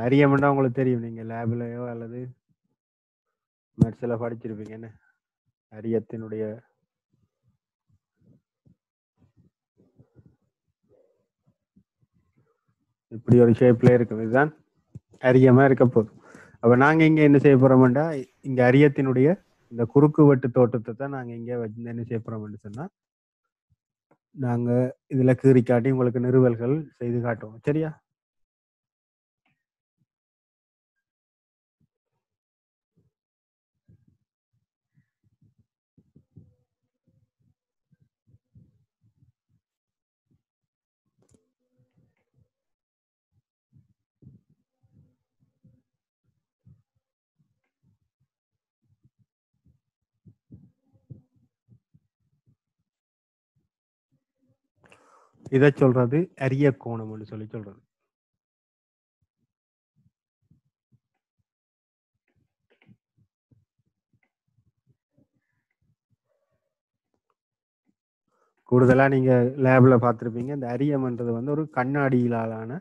அரியமெண்டா உங்களுக்கு தெரியும், நீங்க லேப்லயோ அல்லது மேத்ஸ்ல படிச்சிருப்பீங்க என்ன அரியத்தினுடைய இப்படி ஒரு ஷேப்ல இருக்கும். இதுதான் அரியமா இருக்க போகுது. அப்ப நாங்க இங்க என்ன செய்ய போறோம்டா, இங்க அரியத்தினுடைய இந்த குறுக்கு வெட்டு தோட்டத்தை தான் நாங்க இங்க வச்சு என்ன செய்ய போறோம்னு சொன்னா, நாங்க இதுல கீறி காட்டி உங்களுக்கு நிறுவல்கள் செய்து காட்டுவோம். சரியா? இதை சொல்றது அரிய கோணம்னு சொல்லி சொல்றது. கூடுதலா நீங்க லேப்ல பார்த்திருப்பீங்க, இந்த அரியம்ன்றது வந்து ஒரு கண்ணாடியிலான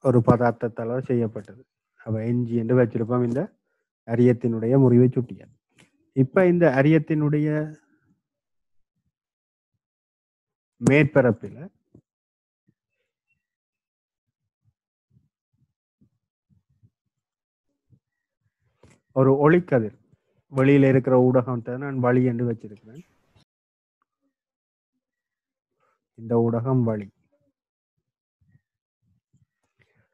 ஒரு பதார்த்தத்தால செய்யப்பட்டது. அப்ப எஞ்சி என்று வச்சிருப்போம் இந்த அரியத்தினுடைய முறிவை சுட்டிய. இப்ப இந்த அரியத்தினுடைய மேற்பரப்பில் ஒரு ஒளிக்கதிர் வெளியில இருக்கிற ஊடகத்தை நான் வழி என்று வச்சிருக்கிறேன். இந்த ஊடகம் வழி.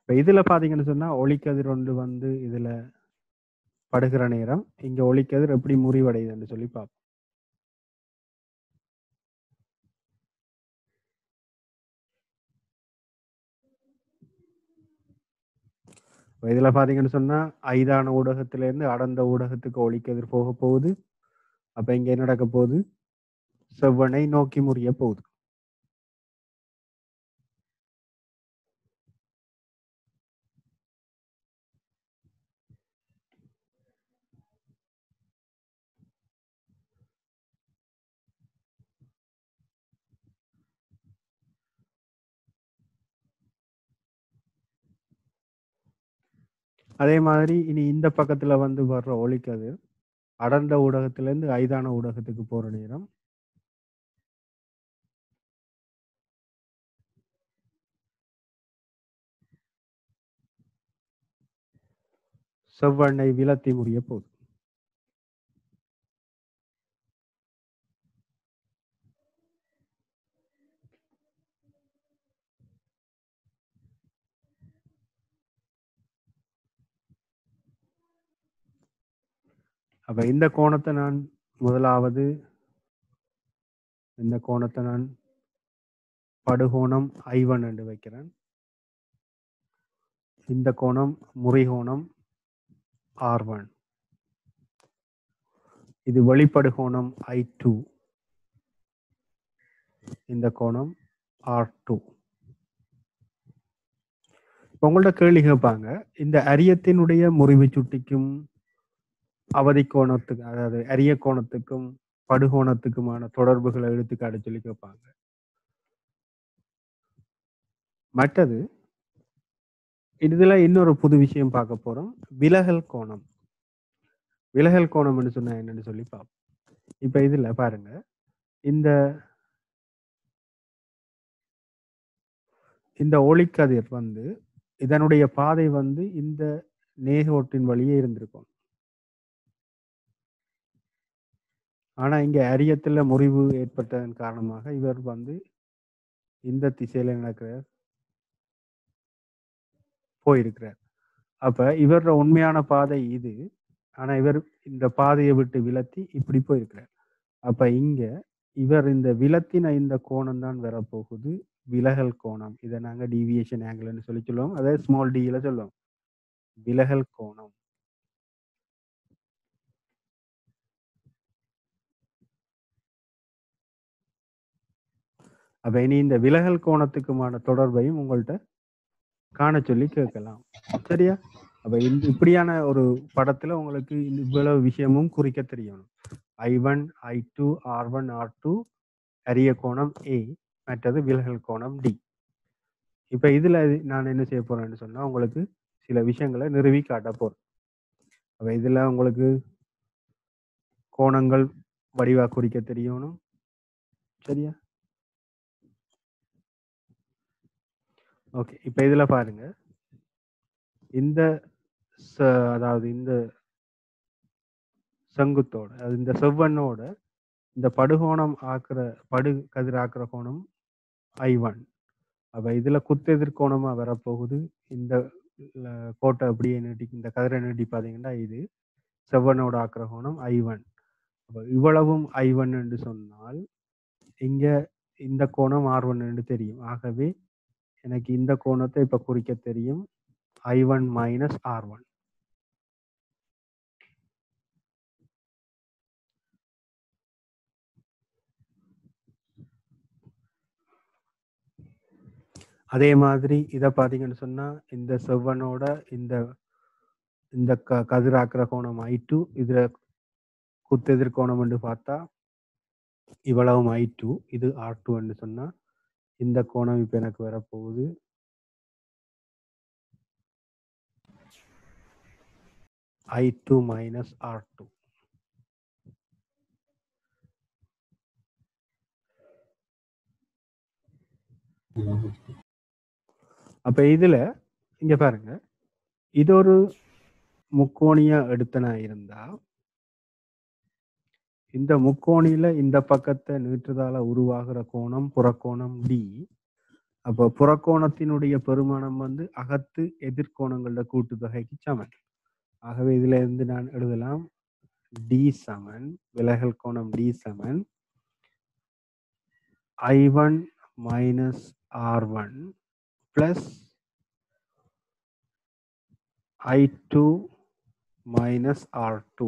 இப்ப இதுல பாத்தீங்கன்னு சொன்னா ஒளிக்கதிர் ஒன்று வந்து இதுல படுகிற நேரம் இங்க ஒளிக்கதிர் எப்படி முறிவடையுதுன்னு சொல்லி பார்ப்போம். இதுல பாத்தீங்கன்னு சொன்னா ஐதான ஊடகத்தில இருந்து அடர்ந்த ஊடகத்துக்கு ஒளிக்கதிர் போக போகுது. அப்ப இங்க என்ன நடக்க போகுது? செவ்வனை நோக்கி முறிய போகுது. அதே மாதிரி இனி இந்த பக்கத்துல வந்து வர்ற ஒளிக்கதிர் அடர்ந்த ஊடகத்திலிருந்து ஐதான ஊடகத்துக்கு போற நேரம் செவ்வனை விலத்தி முறிய போகுது. அப்ப இந்த கோணத்தை நான் முதலாவது இந்த கோணத்தை நான் படுகோணம் I1 என்று வைக்கிறேன். இந்த கோணம் முறிகோணம் R1. இது வெளிப்படுகோணம் I2. இந்த கோணம் R2. உங்கள்ட்ட கேள்வி கேட்பாங்க, இந்த அரியத்தினுடைய முறிவு சுட்டிக்கும் அவதி கோணத்துக்கு, அதாவது அரிய கோணத்துக்கும் படுகோணத்துக்குமான தொடர்புகளை எடுத்துக்காட்டு சொல்லி கேட்பாங்க. மற்றது இதுல இன்னொரு புது விஷயம் பார்க்க போறோம், விலகல் கோணம். விலகல் கோணம் சொன்னா என்னன்னு சொல்லி பார்ப்போம். இப்ப இதுல பாருங்க, இந்த ஒளிக்கதிர் வந்து இதனுடைய பாதை வந்து இந்த நேர்கோட்டின் வழியே இருந்திருக்கும். ஆனா இங்க அரியத்துல முறிவு ஏற்பட்டதன் காரணமாக இவர் வந்து இந்த திசையில நடக்கிறார், போயிருக்கிறார். அப்ப இவரோட உண்மையான பாதை இது. ஆனா இவர் இந்த பாதையை விட்டு விலத்தி இப்படி போயிருக்கிறார். அப்ப இங்க இவர் இந்த விலத்தின இந்த கோணம் தான் வரப்போகுது விலகல் கோணம். இதை நாங்க டீவியேஷன் ஆங்கிள்னு சொல்லி சொல்லுவோம். அதாவது ஸ்மால் டில சொல்லுவோம் விலகல் கோணம். அப்ப இனி இந்த விலகல் கோணத்துக்குமான தொடர்பையும் உங்கள்கிட்ட காண சொல்லி கேட்கலாம். சரியா? அப்ப இப்படியான ஒரு படத்துல உங்களுக்கு இவ்வளவு விஷயமும் குறிக்க தெரியணும். I1, I2, R1, R2 அரிய கோணம் A, மற்றது விலகல் கோணம் D. இப்ப இதுல நான் என்ன செய்ய போறேன்னு சொன்னா உங்களுக்கு சில விஷயங்களை நிறுவி காட்ட போறேன். அப்ப இதுல உங்களுக்கு கோணங்கள் வடிவா குறிக்க தெரியணும். சரியா? ஓகே. இப்ப இதுல பாருங்க. இந்த அதாவது இந்த செங்குத்தோட இந்த செவ்வண்ணோட இந்த படுகோணம் படு கதிர் ஆக்குற கோணம் I1. அப்ப இதுல குத்தெதிர்கோணமா வரப்போகுது. இந்த கோட்டை அப்படியே நீட்டி இந்த கதிரை நீட்டி பார்த்தீங்கன்னா இது செவ்வனோட ஆக்குற கோணம் I1. அப்ப இவ்வளவும் I1 என்று சொன்னால் இங்க இந்த கோணம் R1 என்று தெரியும். ஆகவே எனக்கு இந்த கோணத்தை இப்ப குறிக்க தெரியும் I1 மைனஸ் R1. அதே மாதிரி இதை பார்த்தீங்கன்னு சொன்னா இந்த செவ்வனோட இந்த இந்த கதிராக்குற கோணம் I2, இதுல குத்தெதிர்கோணம் என்று பார்த்தா இவ்வளவும் I2, இது R2 என்று சொன்னா இந்த கோணம் இப்ப எனக்கு வரப்போகுது I2 மைனஸ் R2. அப்ப இதுல இங்க பாருங்க, இது ஒரு முக்கோணியா எடுத்தனா இருந்தா இந்த முக்கோணியில இந்த பக்கத்தை நீட்டுறதால உருவாகிற கோணம் புறக்கோணம் D. அப்போ புறக்கோணத்தினுடைய பெருமானம் வந்து அகத்து எதிர்கோணங்களோட கூட்டுத்தொகைக்கு சமன். ஆகவே இதுல இருந்து நான் எழுதலாம் D சமன் விலகல் கோணம் D சமன் I1 minus R1 plus I2 minus R2.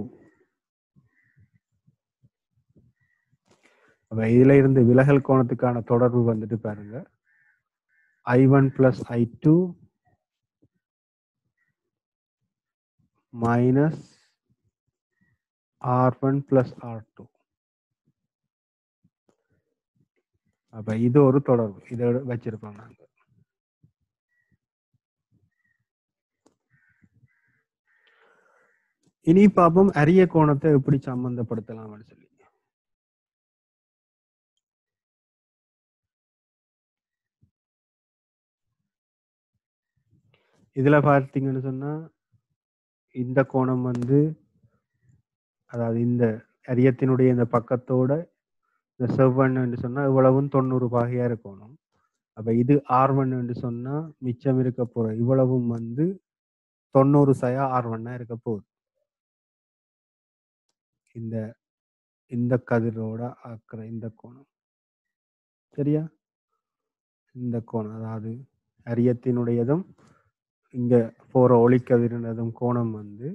அப்ப இதுல இருந்து விலகல் கோணத்துக்கான தொடர்பு வந்துட்டு பாருங்க I1 plus I2 minus R1 plus R2. அப்ப இது ஒரு தொடர்பு, இதை வச்சிருப்போம் நாங்க. இனி பாப்போம் அரிய கோணத்தை எப்படி சம்பந்தப்படுத்தலாம்னு சொல்லி. இதுல பார்த்தீங்கன்னு சொன்னா இந்த கோணம் வந்து அதாவது இந்த அரியத்தினுடைய இந்த பக்கத்தோட இந்த செவ்வன்னு சொன்னா இவ்வளவும் 90 பாகையா இருக்கணும். அப்ப இது R1 என்று சொன்னா மிச்சம் இருக்க போற இவ்வளவும் வந்து 90 சயா R1 இருக்க போகுது. இந்த இந்த கதிரோட ஆக்குற இந்த கோணம் சரியா, இந்த கோணம் அதாவது அரியத்தினுடையதும் இங்க போற ஒளிக்கதிரினதும் கோணம் வந்து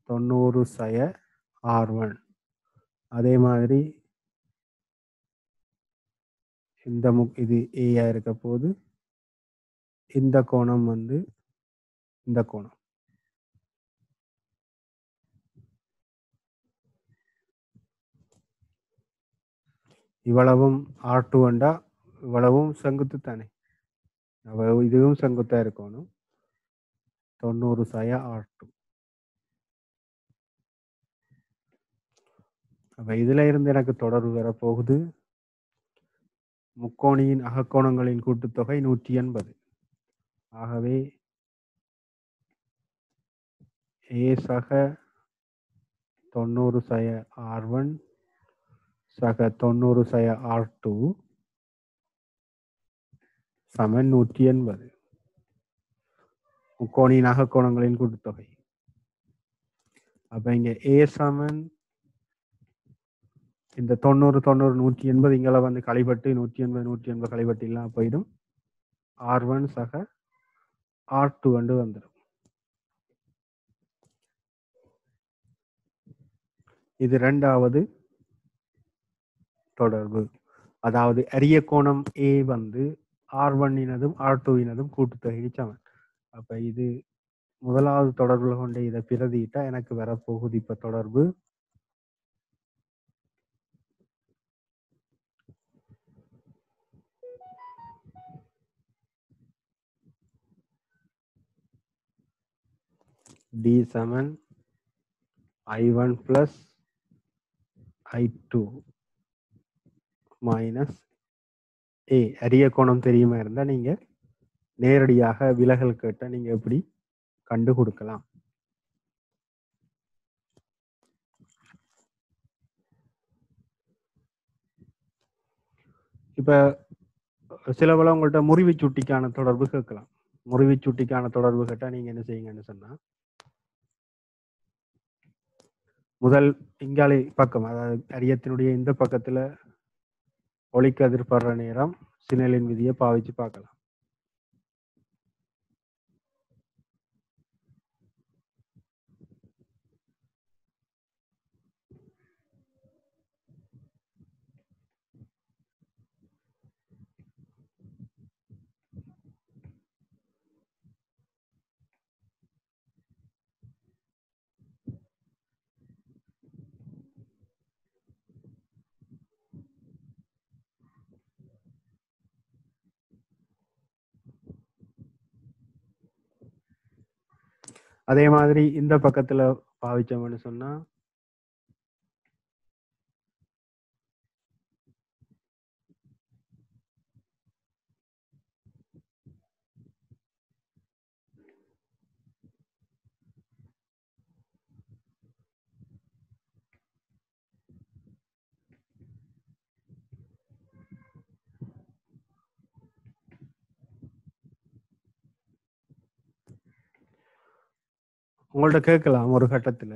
90 சய R1. அதே மாதிரி இந்த இது ஏயா இருக்க போது இந்த கோணம் வந்து இந்த கோணம். இவ்வளவும் R2 வண்டா இவ்வளவும் செங்குத்து தானே, இதுவும் செங்குத்தா இருக்கணும் 90 சய R2. அப்ப இதுல இருந்து எனக்கு தொடர்பு வரப்போகுது முக்கோணியின் அகக்கோணங்களின் கூட்டுத்தொகை 180. ஆகவே A சக 90 சய R1 சக 90 சய R2 சமன் 180 முக்கோணியின் அகக்கோணங்களின் கூட்டுத்தொகை. அப்ப இங்க A சமன் இந்த 90 90 180 இங்கே வந்து கழிபட்டு 180 கழிபட்டு இல்லாம போயிடும். R1 சக R2 வந்து வந்துடும். இது இரண்டாவது தொடர்பு. அதாவது அரிய கோணம் A வந்து R1 இனதும் R2 இனதும் கூட்டுத்தொகைக்கு சமன். அப்ப இது முதலாவது தொடர்புல கொண்டு இதை பிரதியிட்டா எனக்கு வரப்போகுது இப்ப தொடர்பு D Saman I1 plus I2 minus A. அரிய கோணம் தெரியுமா இருந்தா நீங்க நேரடியாக விலகல் கேட்ட நீங்க எப்படி கண்டு கொடுக்கலாம். இப்ப சில வேளை உங்கள்ட்ட முறிவு சுட்டிக்கான தொடர்பு கேட்கலாம். முறிவு சுட்டிக்கான தொடர்பு கேட்டா நீங்க என்ன செய்யுங்கன்னு சொன்னா, முதல் இங்காலை பக்கம், அதாவது அரியத்தினுடைய இந்த பக்கத்துல ஒளிக்கதிர் படுற நேரம் சினலின் விதியை பாவிச்சு பார்க்கலாம். அதே மாதிரி இந்த பக்கத்துல பாவிச்சோம்னு சொன்னா உங்கள்ட்ட கேட்கலாம் ஒரு கட்டத்துல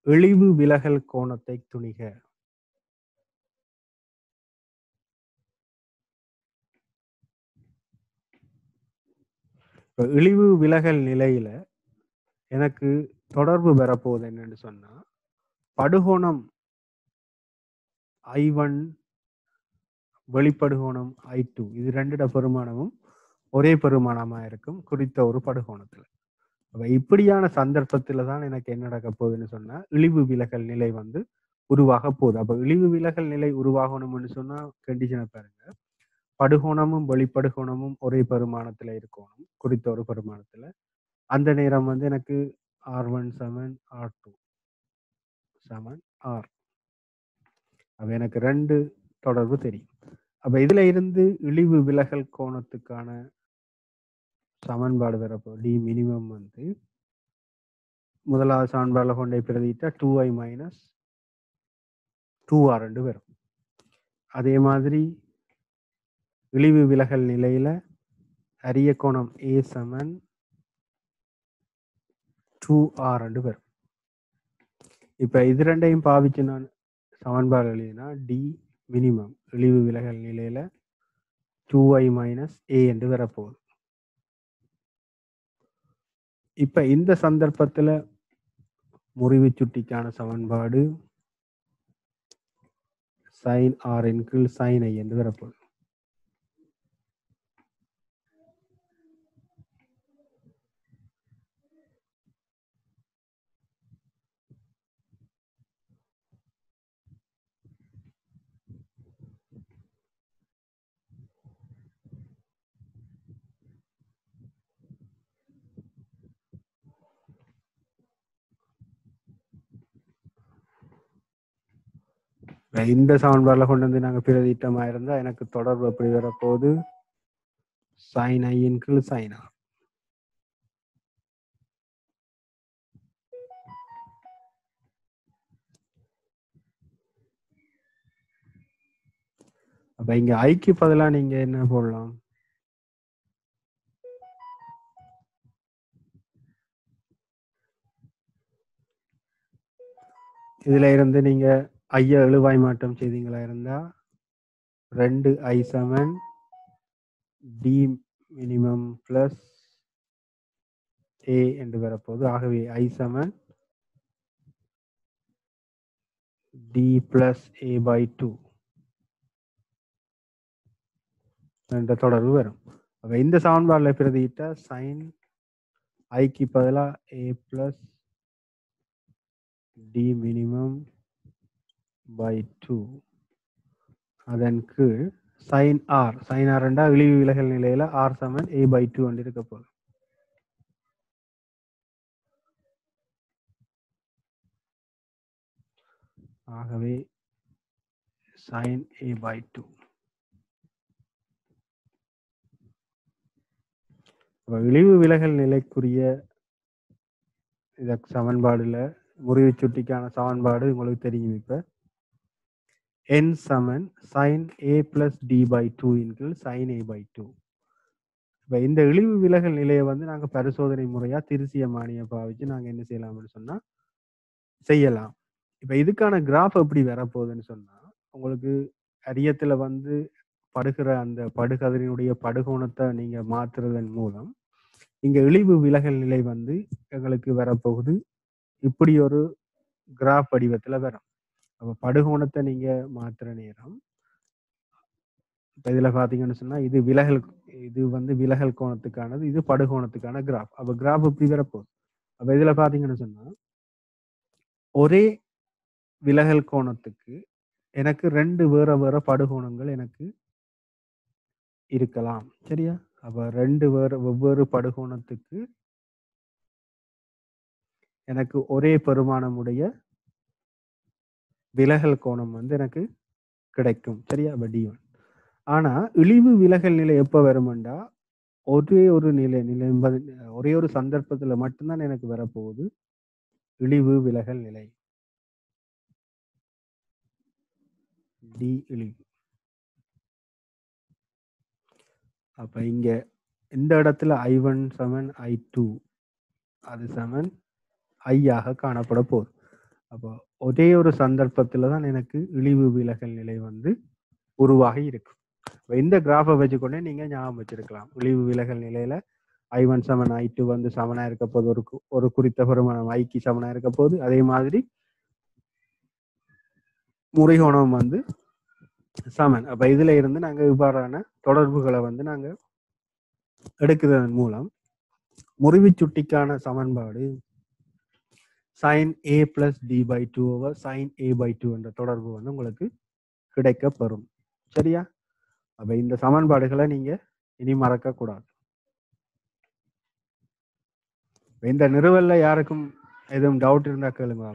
இழிவு விலகல் கோணத்தை துணிக. இழிவு விலகல் நிலையில எனக்கு தொடர்பு பெறப்போகுது என்னன்னு சொன்னா, படுகோணம் I1 வெளிப்படுகோணம் I2 இது ரெண்டுட பெருமானமும் ஒரே பெருமானமா இருக்கும் குறித்த ஒரு படுகோணத்துல. அப்ப இப்படியான சந்தர்ப்பத்துல தான் எனக்கு என்ன நடக்க போகுதுன்னு சொன்னா, இழிவு விலகல் நிலை வந்து உருவாக போகுது. அப்ப இழிவு விலகல் நிலை உருவாகணும்னு சொன்னா கண்டிஷனை பாருங்க, படுகோணமும் வெளிப்படுகோணமும் ஒரே பெருமானத்துல இருக்கணும் குறித்த ஒரு பெருமானத்துல. அந்த நேரம் வந்து எனக்கு R1 சமன் R2 சமன் R. அப்ப எனக்கு ரெண்டு தொடர்பு தெரியும். அப்ப இதுல இருந்து இழிவு விலகல் கோணத்துக்கான சமன்பாடு வரப்போ டி மினிமம் வந்து முதலாவது சமன்பாடுல கொண்டே பிரதிட்டா 2i மைனஸ் 2r வரும். அதே மாதிரி இழிவு விலகல் நிலையில அரிய கோணம் A சமன் 2r வரும். இப்ப இது ரெண்டையும் பாவிச்சு நான் சமன்பாடு எழுதினா டி மினிமம் இழிவு விலகல் நிலையில 2i மைனஸ் A என்று வரப்போகுது. இப்ப இந்த சந்தர்ப்பத்துல முறிவு சுட்டிக்கான சமன்பாடு sin r இன் கீழ் sin i என்று வரப்போகுது. இந்த சமன்பாடுல கொண்டு வந்து நாங்க பிரதிட்டமா இருந்தா எனக்கு தொடர்பு எப்படி வரப்போகுது, sin i இன் கீழ் sin r. அப்ப இங்க ஐக்கு பதிலா நீங்க என்ன போடலாம், இதுல இருந்து நீங்க ஐய எழுவாய் மாற்றம் செய்தீங்களா இருந்தா 2i சமன் டி மினிமம் பிளஸ் A என்று வரப்போகுது. ஆகவே i சமன் d பிளஸ் A by 2 என்ற தொடர்பு வரும். அப்ப இந்த சமன்பாடுல பிரதியிட்ட sin ஐக்கு பதிலா A plus d minimum by 2 அதன் கீழ் sin r என்றா இழிவு விலகல் நிலையில r சமன் A by 2 என்று இருக்க போகுது. ஆகவே sin a by 2. இழிவு விலகல் நிலைக்குரிய இத சமன்பாடுல முறிவு சுட்டிக்கான சமன்பாடு உங்களுக்கு தெரியும். இப்ப n Saman sin a plus d by 2 இன்கீழ் sin a by 2. இப்ப இந்த இழிவு விலகல் நிலையை வந்து நாங்க பரிசோதனை முறையா திருசியமானியை பாவிச்சு நாங்க என்ன செய்யலாம்னு சொன்னா செய்யலாம். இப்ப இதுக்கான கிராஃப் எப்படி வரப்போகுதுன்னு சொன்னா, உங்களுக்கு அரியத்துல வந்து படுகிற அந்த படுகதிரினுடைய படுகோணத்தை நீங்க மாத்துறதன் மூலம் இங்க இழிவு விலகல் நிலை வந்து எங்களுக்கு வரப்போகுது. இப்படி ஒரு கிராஃப் வடிவத்துல வரும். அப்ப படுகோணத்தை நீங்க மாத்துற நேரம் இப்ப இதுல பாத்தீங்கன்னு சொன்னா இது வந்து விலகல் கோணத்துக்கானது, இது படுகோணத்துக்கான கிராஃப். அப்ப கிராஃப் இப்படி வரப்போகுது. அப்ப இதுல பாத்தீங்கன்னு சொன்னா ஒரே விலகல் கோணத்துக்கு எனக்கு 2 வேற வேற படுகோணங்கள் எனக்கு இருக்கலாம். சரியா? அப்ப 2 வெவ்வேறு படுகோணத்துக்கு எனக்கு ஒரே பெருமானமுடைய விலகல் கோணம் வந்து எனக்கு கிடைக்கும். சரியா? அப்ப D1. ஆனா இழிவு விலகல் நிலை எப்ப வரும்டா, ஒரே ஒரு சந்தர்ப்பத்துல மட்டும்தான் எனக்கு வரப்போகுது இழிவு விலகல் நிலை. D இழிவு. அப்ப இங்க இந்த இடத்துல I1 சமன் I2 அது சமன் I ஆக காணப்பட போகுது. அப்போ ஒரே ஒரு சந்தர்ப்பத்துல தான் எனக்கு இழிவு விலகல் நிலை வந்து உருவாகி இருக்கும். இந்த கிராஃபை வச்சுக்கொண்டே நீங்க ஞாபகம் வச்சிருக்கலாம். இழிவு விலகல் நிலையில I1 சமன் I2 வந்து சமனா இருக்க போது ஒரு குறித்த பெருமானம் ஐக்கு சமனா இருக்க போது. அதே மாதிரி முறைகோணம் வந்து சமன். அப்ப இதுல இருந்து நாங்க இவ்வாறான தொடர்புகளை வந்து நாங்க எடுக்கிறதன் மூலம் முறிவு சுட்டிக்கான சமன்பாடு sin a plus d by 2 over sin a by 2 என்ற தொடர்பு வந்து உங்களுக்கு கிடைக்கப்பெறும். சரியா? அப்ப இந்த சமன்பாடுகளை நீங்க இனி மறக்க கூடாது. இந்த நிறுவல்ல யாருக்கும் எதுவும் டவுட் இருந்தா கேளுங்க.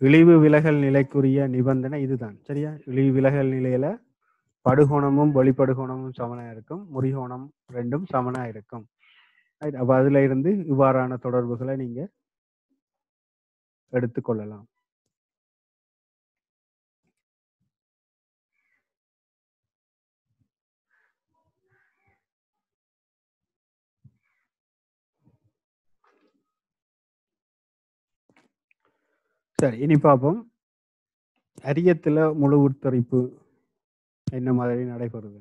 இழிவு விலகல் நிலைக்குரிய நிபந்தனை இதுதான். சரியா? இழிவு விலகல் நிலையில படுகோணமும் வெளிப்படுகோணமும் சமனா இருக்கும், முறிகோணம் ரெண்டும் சமனா இருக்கும். அப்ப அதுல இருந்து இவ்வாறான தொடர்புகளை நீங்க எடுத்துக்கொள்ளலாம். சரி, இனி பார்ப்போம் அரியத்துல முழு உட்தொரிப்பு என்ன மாதிரி நடைபெறுது.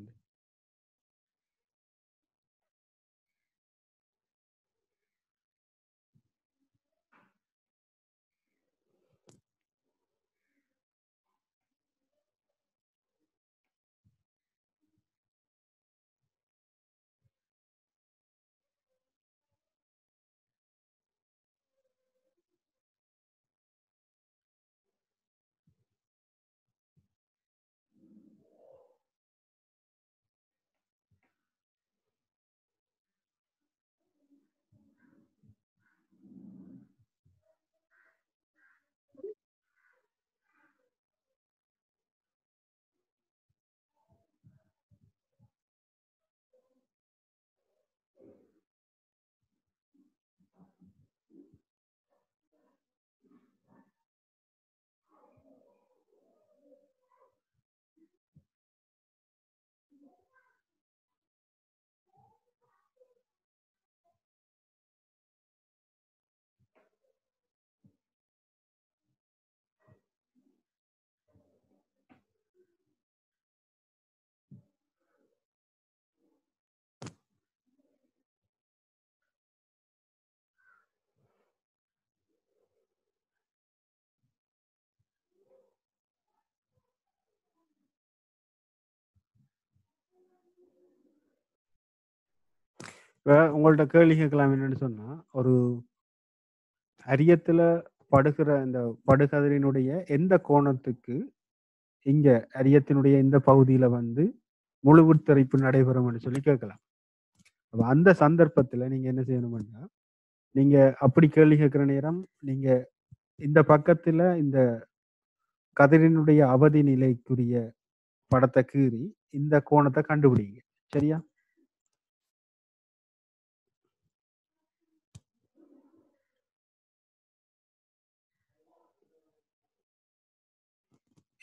உங்கள்ட்ட கேள்வி கேட்கலாம். என்னன்னு சொன்னா, ஒரு அரியத்துல படுகிற இந்த படுகதிரினுடைய எந்த கோணத்துக்கு இங்க அரியத்தினுடைய இந்த பகுதியில வந்து முழு உட்தொரிப்பு நடைபெறும் சொல்லி கேட்கலாம். அந்த சந்தர்ப்பத்துல நீங்க என்ன செய்யணும்னா, நீங்க அப்படி கேள்வி கேட்கிற நேரம், நீங்க இந்த பக்கத்துல இந்த கதிரினுடைய அவதி நிலைக்குரிய படத்த கீறி, இந்த கோணத்த கண்டுபிடிங்க. சரியா?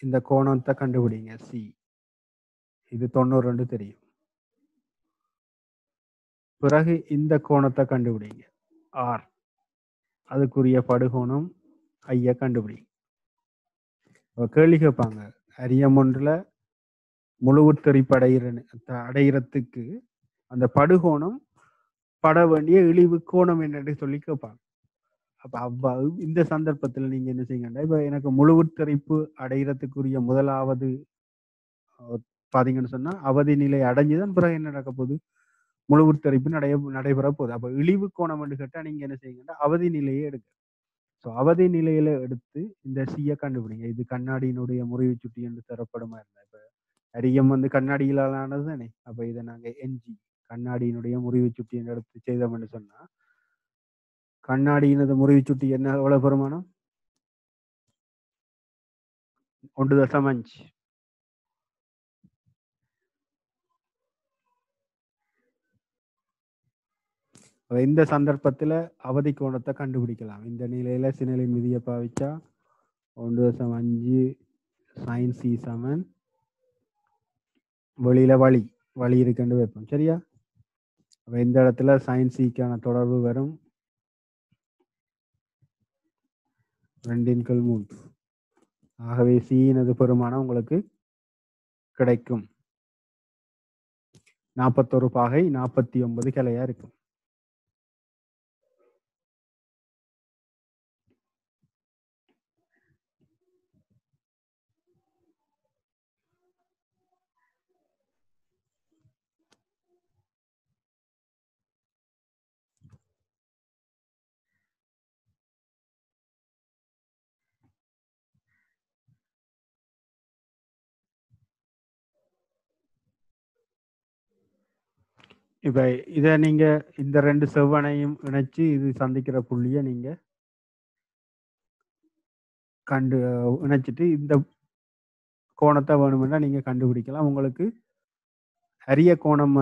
இந்த கோணத்த கண்டுபிடிங்க. சி. இது 92 தெரியும். பிறகு இந்த கோணத்த கண்டுபிடிங்க. ஆர். அதுக்குரிய படுகோணம் ஐய கண்டுபிடிங்க. கேள்வி கேட்பாங்க. அரியம் ஒன்றுல முழு உட்கரிப்பு அடையிறதுக்கு அந்த படுகோணம் பட வேண்டிய இழிவு கோணம் என்னன்னு சொல்லி கேட்பாங்க. அப்ப இந்த சந்தர்ப்பத்துல நீங்க என்ன செய்யுங்கன்னா, இப்ப எனக்கு முழு உட்கரிப்பு அடையிறதுக்குரிய முதலாவது பாத்தீங்கன்னு சொன்னா, அவதி நிலை அடைஞ்சுதான் பிறகு என்ன நடக்க போகுது? முழு உட்கரிப்பு நடைபெற போகுது. அப்ப இழிவு கோணம் என்று கேட்டா நீங்க என்ன செய்யுங்கன்னா, அவதி நிலையை எடுங்க. ஸோ அவதி நிலையில எடுத்து இந்த சியை கண்டுபிடிங்க. இது கண்ணாடியினுடைய முறிவு சுட்டி என்று தரப்படுமா இருந்தா, இப்ப அரியம் கண்ணாடியிலால் ஆனது தானே. அப்ப இதை நாங்க என்ஜி கண்ணாடியினுடைய முறிவு சுட்டி என்று எடுத்து செய்தோம்னு சொன்னா, கண்ணாடியினது முறிவு சுட்டி என்ன எவ்வளவு பெருமானம்? 1.5. இந்த சந்தர்ப்பத்துல அவதி கோணத்தை கண்டுபிடிக்கலாம். இந்த நிலையில சினலின் விதியை பாவிச்சா 1.5 sin c சமன் வெளியில வழி இருக்குன்னு வைப்போம். சரியா? அப்ப இந்த இடத்துல sin c-க்கான தொடர்பு வரும் 2/3. ஆகவே c-னது பெருமானம் உங்களுக்கு கிடைக்கும் 41 பாகை 49 கிளையா இருக்கும். இப்ப இத நீங்க இந்த 2 செவ்வனையும் இணைச்சு இது சந்திக்கிற புள்ளிய நீங்க இணைச்சிட்டு இந்த கோணத்தை வேணும்னா நீங்க கண்டுபிடிக்கலாம். உங்களுக்கு அரிய கோணம்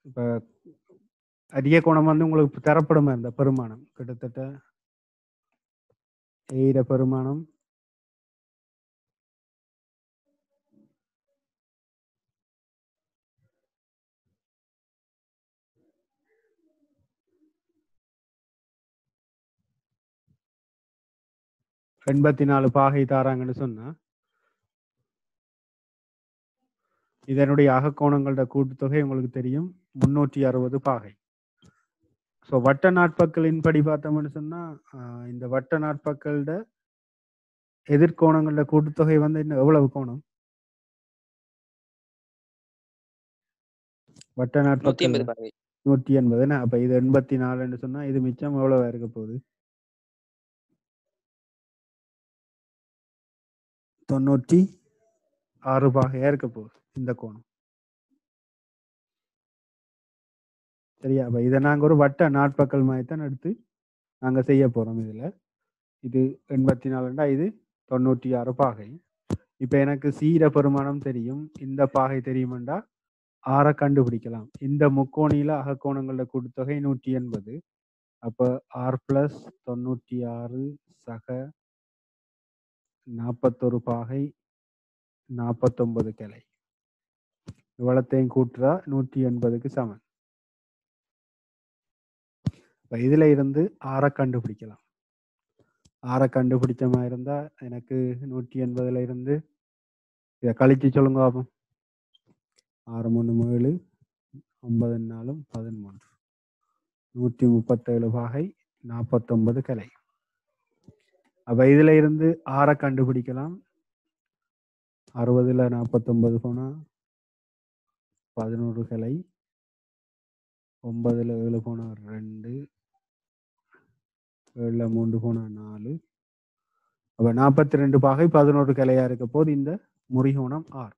இப்ப அரிய கோணம் உங்களுக்கு தரப்படுமா இந்த பெருமானம் கிட்டத்தட்ட எயிர பெருமானம் 84 பாகை தாராங்கன்னு சொன்னா, இதனுடைய அகக்கோணங்களோட கூட்டுத்தொகை உங்களுக்கு தெரியும் 360 பாகை. ஸோ வட்ட நாட்பக்களின் படி பார்த்தோம்னு சொன்னா, இந்த வட்ட நாட்பக்களோட எதிர்கோணங்களோட கூட்டுத்தொகை இன்னும் எவ்வளவு கோணம்? வட்ட நாட்பக்கள் 180. அப்ப இது 84 சொன்னா இது மிச்சம் எவ்வளவு இருக்க போகுது? 96 பாகையா இருக்க போகுது இந்த கோணம். சரியா? அப்ப இதை நாங்க ஒரு வட்ட நாட்பக்கள் மாதிரி தான் எடுத்து நாங்க செய்ய போறோம். இது 84ண்டா இது 96 பாகை. இப்ப எனக்கு சீர பெருமானம் தெரியும், இந்த பாகை தெரியுமெண்டா ஆற கண்டுபிடிக்கலாம். இந்த முக்கோணியில அகக்கோணங்களோட கூட்டுத்தொகை 180. அப்ப ஆர் பிளஸ் 96 சக 41 பாகை 49 கிளை. இவ்வளத்தையும் கூட்டுறா 180க்கு சமன். இப்ப இதுல இருந்து ஆற கண்டுபிடிக்கலாம். ஆற கண்டுபிடிச்ச மாதிரி இருந்தா எனக்கு 180ல இருந்து இதை கழிச்சு சொல்லுங்க பாப்போம். 6 3 7 9 4 13 137 பாகை 49 கிளை. அப்ப இதுல இருந்து ஆற கண்டுபிடிக்கலாம். 60ல 49 போனா 11 கிளை, 9ல 7 போனா 2, 7ல 3 போனா 4, அப்ப 42 பாகை 11 கிளையா இருக்க போது இந்த முறிகோணம் ஆர்.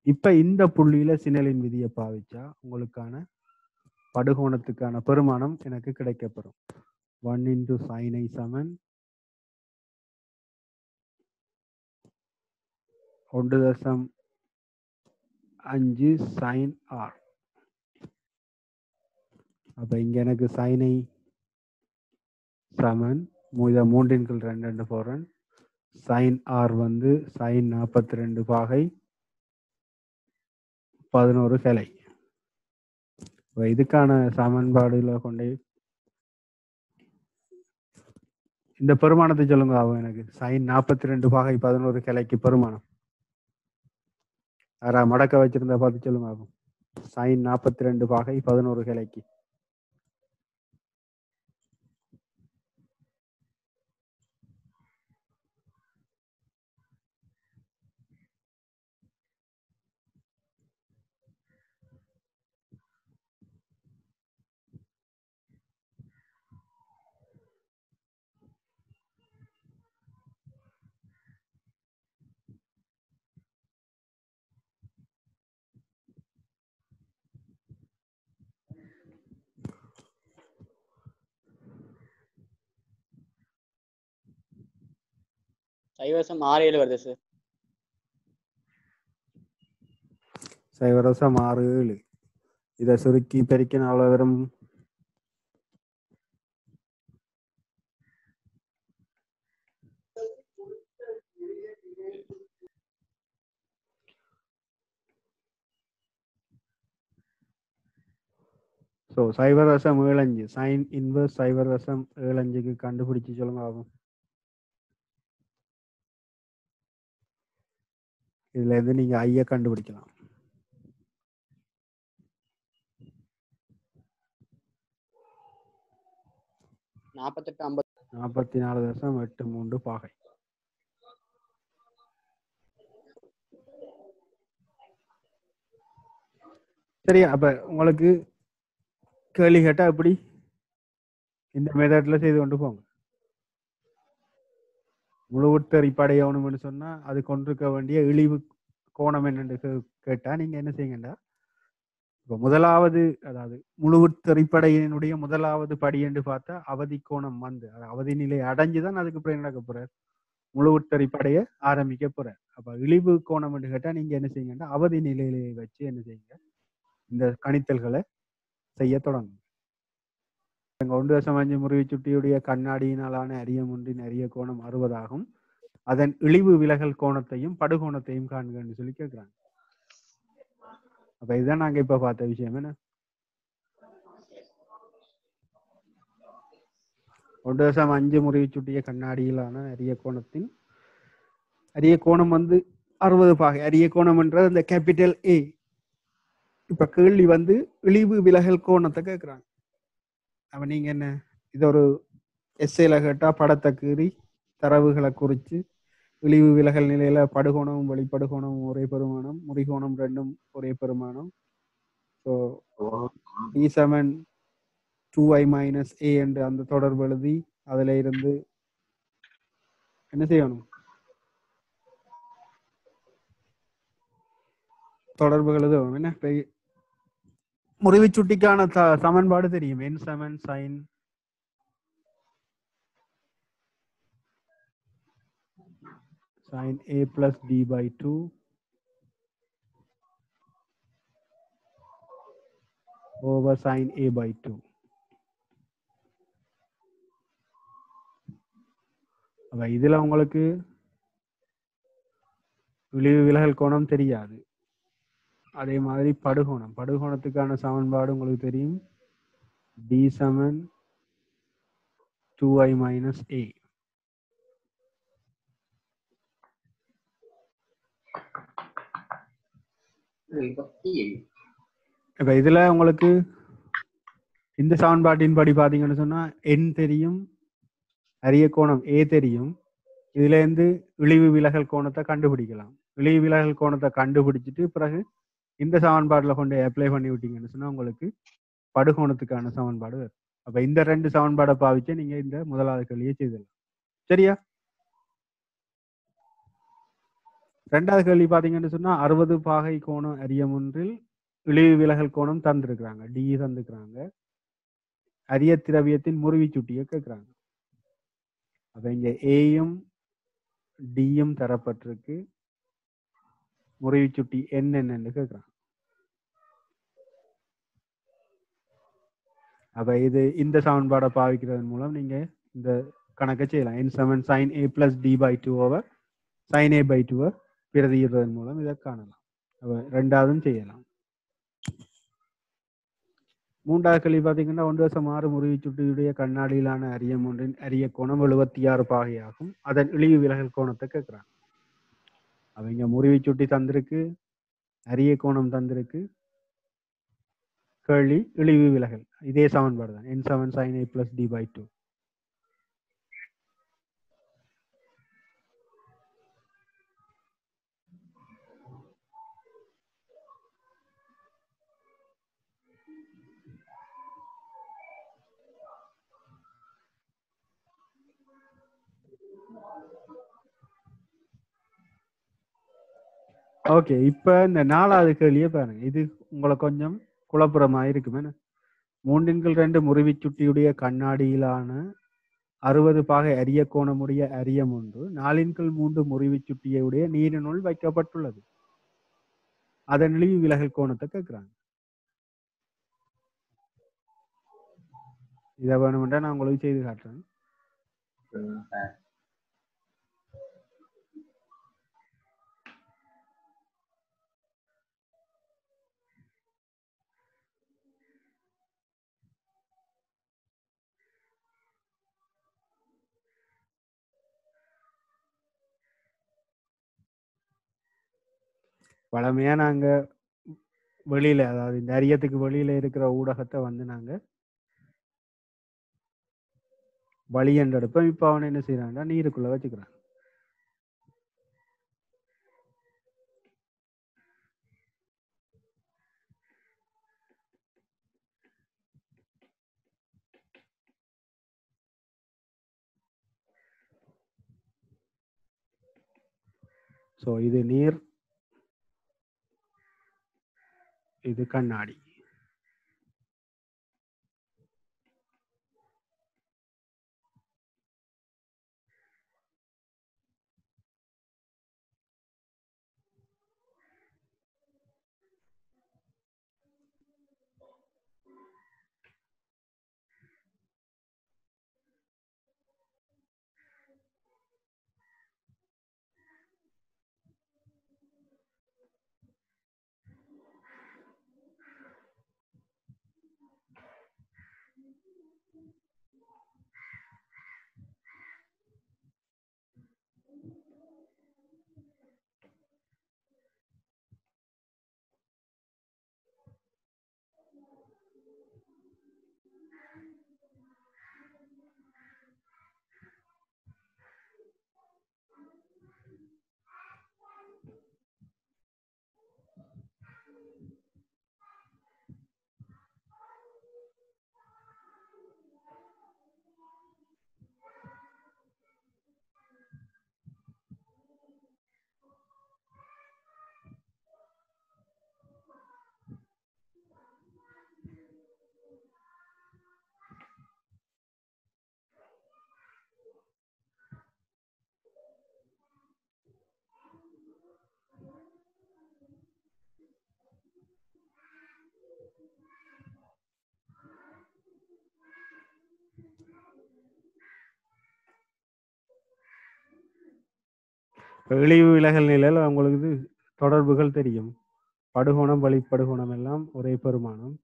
இப்ப இந்த புள்ளியில சினலின் விதியை பாவிச்சா உங்களுக்கான படுகோணத்துக்கான பெருமானம் எனக்கு கிடைக்கப்பெறும். 1 × sin i Saman 1.5 sin r. அப்ப இங்க எனக்கு sin i சமன் 3/2 போறேன். sin r வந்து sin 42 பாகை 11 கிளை. இதுக்கான சமன்பாடுல கொண்டே இந்த பெருமானத்தை சொல்லுங்க. ஆகும் எனக்கு sin 42 பாகை 11 கிளைக்கு பெருமானம் மடக்க வச்சிருந்தா பார்த்து சொல்லுங்க. ஆகும் sin 42 பாகை 11 கிளைக்கு சைவசம் 6-7 வருது சார். சைவரசம் 6-7. இதை சுருக்கி பெருக்கின அவ்வளவு வரும். ஸோ சைவரசம் 7.5 சைன் இன்வர்ஸ் சைவரசம் 7.5க்கு கண்டுபிடிச்சு சொல்லுங்க. ஆகும் இதுல இருந்து நீங்க ஐய கண்டுபிடிக்கலாம். 44.83 பாகை. சரியா? அப்ப உங்களுக்கு கேள்வி கேட்டா எப்படி இந்த மெத்தட்ல செய்து கொண்டு போங்க. முழுவத்தறி படையவனும்னு சொன்னா அது கொண்டிருக்க வேண்டிய இழிவு கோணம் என்னன்னு கேட்டா நீங்க என்ன செய்யுங்கண்டா, இப்ப முதலாவது அதாவது முழுவத்தறிப்படையினுடைய முதலாவது படி என்று பார்த்தா அவதி கோணம் வந்து அவதி நிலை அடைஞ்சுதான் அதுக்கு அப்புறம் என்ன நடக்க போறார், முழுவத்தறிப்படைய ஆரம்பிக்க போறார். அப்ப இழிவு கோணம் என்று கேட்டா நீங்க என்ன செய்யுங்கன்னா அவதி நிலையிலே வச்சு என்ன செய்யுங்க, இந்த கணித்தல்களை செய்ய தொடங்கும். 1.5 முறிவு சுட்டியுடைய கண்ணாடியினாலான அரியம் ஒன்றின் அரிய கோணம் 60 ஆகும். அதன் இழிவு விலகல் கோணத்தையும் படுகோணத்தையும் காண்கன்னு சொல்லி கேட்கிறாங்க. அப்ப இதுதான் நாங்க இப்ப பார்த்த விஷயம். என்ன 1.5 முறிவு சுட்டிய கண்ணாடியிலான அரிய கோணத்தின் அரிய கோணம் வந்து 60 பாகை. அரிய கோணம் என்றது இந்த கேபிட்டல் ஏ. இப்ப கேள்வி வந்து இழிவு விலகல் கோணத்தை கேட்கிறாங்க. அப்ப நீங்க என்ன இது ஒரு எஸ்ஏல கேட்டா படத்தை கீறி தரவுகளை குறிச்சு இழிவு விலகல் நிலையில படுகோணமும் வெளிப்படுகோணமும் ஒரே பெருமானம், முறிகோணம் ரெண்டும் ஒரே பெருமானம். ஸோ D7 2i - a என்று அந்த தொடர்பு எழுதி அதுல இருந்து என்ன செய்யணும், தொடர்புகள் எழுதணும். என்ன முறிவு சுட்டிக்கான சமன்பாடு தெரியும். n7 sin a plus d/2 over sin a/2. அப்ப இதுல உங்களுக்கு விளைவு விலகல் கோணம் தெரியாது. அதே மாதிரி படுகோணத்துக்கான சமன்பாடு உங்களுக்கு தெரியும். D7 2i - a. இப்ப இதுல உங்களுக்கு இந்த சமன்பாட்டின் படி பாத்தீங்கன்னு சொன்னா n தெரியும், அரிய கோணம் a தெரியும். இதுல இருந்து இழிவு விலகல் கோணத்தை கண்டுபிடிக்கலாம். இழிவு விலகல் கோணத்தை கண்டுபிடிச்சிட்டு பிறகு இந்த சமன்பாடுல கொண்டு அப்ளை பண்ணி விட்டீங்கன்னு சொன்னா உங்களுக்கு படுகோணத்துக்கான சமன்பாடு வரும். அப்ப இந்த 2 சமன்பாடை பாவிச்சு நீங்க இந்த முதலாவது கேள்வியை செய்தலாம். சரியா? ரெண்டாவது கேள்வி பார்த்தீங்கன்னு சொன்னா 60 பாகை கோணம் அரியம் ஒன்றில் இழிவு விலகல் கோணம் தந்திருக்கிறாங்க, டி தந்துக்கிறாங்க. அரிய திரவியத்தின் முறிவு சுட்டியை கேட்குறாங்க. அப்ப இங்க ஏயும் டியும் தரப்பட்டிருக்கு, முறிவு சுட்டி என்னென்னு கேட்குறாங்க. அப்ப இது இந்த சமன்பாடை பாவிக்கிறதன் மூலம் நீங்க இந்த கணக்கை செய்யலாம். n7 sin a plus d by 2 over sin a by 2 பிரதியிடுவதன் மூலம் இதை காணலாம். அப்ப ரெண்டாவதும் செய்யலாம். மூன்றாவது கேள்வி பார்த்தீங்கன்னா 1/6 முறிவு சுட்டியுடைய கண்ணாடியிலான அரியம் ஒன்றின் அரிய கோணம் 76 பாகையாகும். அதன் இழிவு விலகல் கோணத்தை கேட்குறாங்க. அவங்க முறிவு சுட்டி தந்திருக்கு, அரிய கோணம் தந்திருக்கு, கேள்வி இழிவு விலகல். இதே சமன்பாடு தான் n7 sin a plus d by 2. Okay, இப்ப இந்த 4வது கேள்வியை பாருங்க. இது உங்களை கொஞ்சம் குழப்புறமா இருக்குமே. 3/2 முறிவு சுட்டியுடைய கண்ணாடியிலான 60 பாகை அரிய கோணமுடைய அரியம் ஒன்று 4/3 முறிவு சுட்டியுடைய நீரினுள் வைக்கப்பட்டுள்ளது. அதன் இழிவு விலகல் கோணத்தை கேட்கிறாங்க. இதை வேணுமென்றா நான் உங்களுக்கு செய்து காட்டுறேன். வளமையா நாங்க வெளியில, அதாவது இந்த அரியத்துக்கு வெளியில இருக்கிற ஊடகத்தை வந்து நாங்க வழி என்று எடுப்போம். இப்ப அவன் என்ன செய்யறான்னா நீருக்குள்ள வச்சுக்கிறான். சோ இது நீர், இது கண்ணாடி. இழிவு விலகல் நிலையில் உங்களுக்கு தொடர்புகள் தெரியும். படுகோணம் வழிப்படுகோணம் எல்லாம் ஒரே பெருமானம்.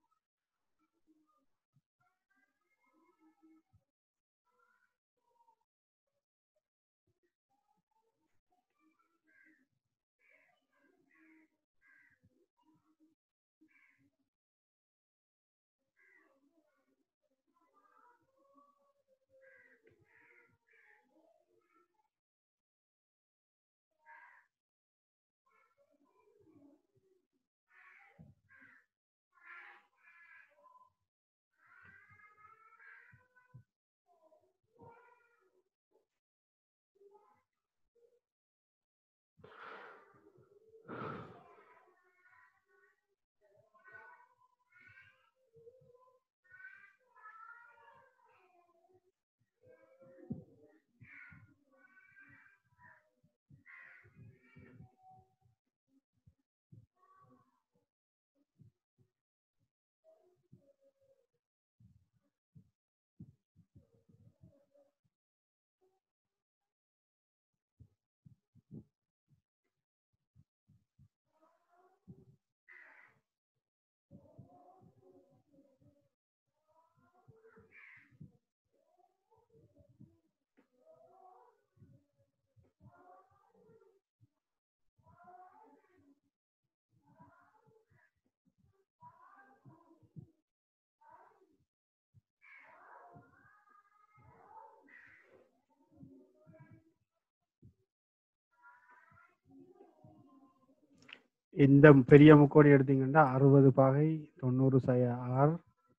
இந்த பெரிய முக்கோணி எடுத்தீங்கன்னா 60 பாகை 90 சய ஆர்,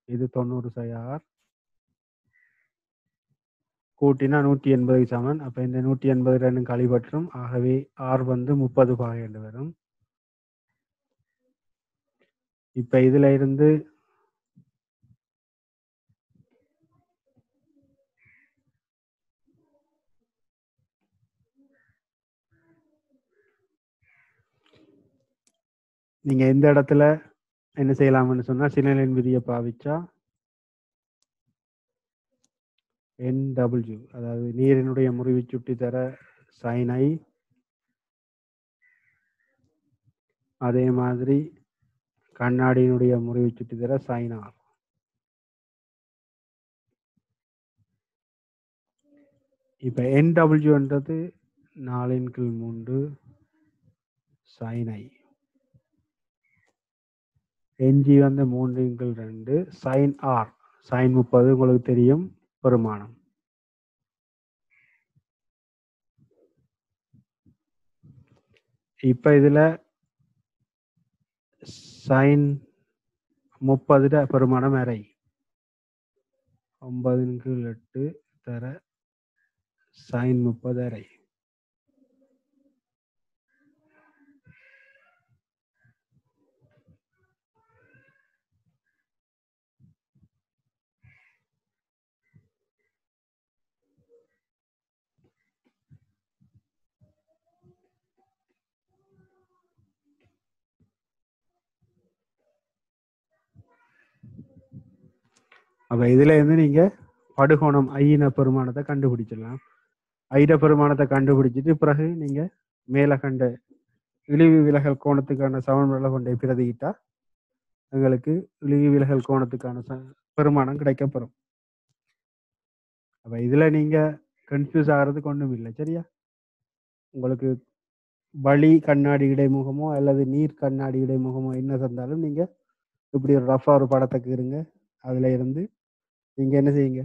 இது 90 சய ஆர் கூட்டினா 180 சமன். அப்ப இந்த 180 ரெண்டும் கழிவற்றும். ஆகவே ஆர் வந்து 30 பாகை என்று வரும். இப்ப இதுல இருந்து நீங்க எந்த இடத்துல என்ன செய்யலாம்னு சொன்னா சினலின் விதியை பாவிச்சா NW, அதாவது நீரினுடைய முறிவு சுட்டி தர sin I, அதே மாதிரி கண்ணாடியினுடைய முறிவு சுட்டி தர sin R. இப்ப NW-ன்றது 4/3 sin I, NG வந்து 3/2 sin R, sin 30 உங்களுக்கு தெரியும் பெருமானம். இப்ப இதுல sin 30 பெருமானம் அரை 9/8 தர sin 30 அரை. அப்ப இதுல இருந்து நீங்க படுகோணம் ஐயின பெருமானத்தை கண்டுபிடிச்சிடலாம். ஐட பெருமானத்தை கண்டுபிடிச்சிட்டு பிறகு நீங்க மேல கண்ட இழிவு விலகல் கோணத்துக்கான சமன்பாடுகளை கொண்டே பிரதியிட்டா உங்களுக்கு இழிவு விலகல் கோணத்துக்கான பெருமானம் கிடைக்கப்பெறும். அப்ப இதுல நீங்க கன்ஃபியூஸ் ஆகிறதுக்கு ஒண்ணும் இல்லை. சரியா? உங்களுக்கு வழி கண்ணாடி இடைமுகமோ அல்லது நீர் கண்ணாடி இடைமுகமோ என்ன தந்தாலும் நீங்க இப்படி ஒரு ரஃபா ஒரு படத்துக்கு இருங்க. அதுல இருந்து நீங்க என்ன செய்யுங்க,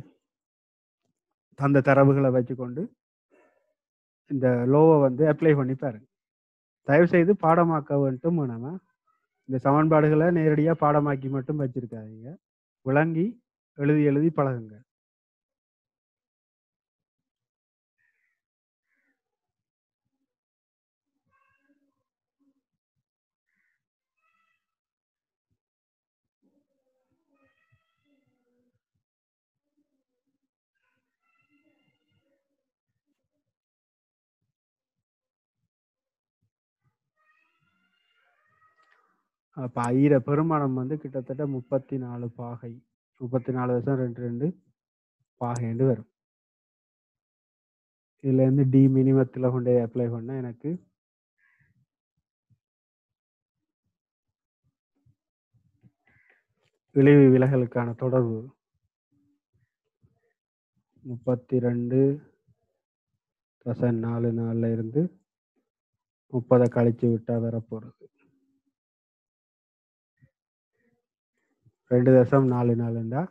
அந்த தரவுகளை வச்சுக்கொண்டு இந்த லோவை வந்து அப்ளை பண்ணி பாருங்க. தயவு செய்து பாடமாக்க வேண்டும் வேணாமா, இந்த சமன்பாடுகளை நேரடியாக பாடமாக்கி மட்டும் வச்சிருக்காதீங்க. விளங்கி எழுதி எழுதி பழகுங்க. அப்போ ஐர பெருமானம் வந்து கிட்டத்தட்ட 34 பாகை, 34.22 பாகைண்டு வரும். இதுல இருந்து டி மினிமத்தில் கொண்டு அப்ளை பண்ண எனக்கு இழிவு விலகலுக்கான தொடர்பு 32.44 இருந்து 30 கழிச்சு விட்டா வரப்போறது 2.44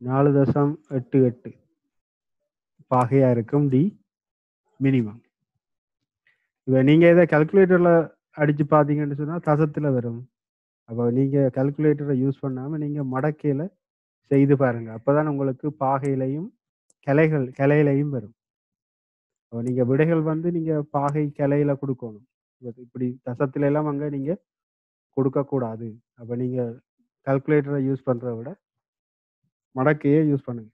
4.88 பாகையா இருக்கும் டி மினிமம். இப்போ நீங்க இதை கால்குலேட்டர்ல அடிச்சு பார்த்தீங்கன்னு சொன்னா தசத்துல வரும். அப்போ நீங்க கால்குலேட்டரை யூஸ் பண்ணாம நீங்க மடக்கையில செய்து பாருங்க. அப்பதான் உங்களுக்கு பாகையிலையும் கிளையிலையும் வரும். அப்போ நீங்க விடைகள் வந்து நீங்க பாகை கிளையில கொடுக்கணும். இப்படி தசத்துல எல்லாம் அங்க நீங்க கொடுக்க கூடாது. அப்ப நீங்க கால்குலேட்டரை யூஸ் பண்றதை விட மடக்கையே யூஸ் பண்ணுங்க.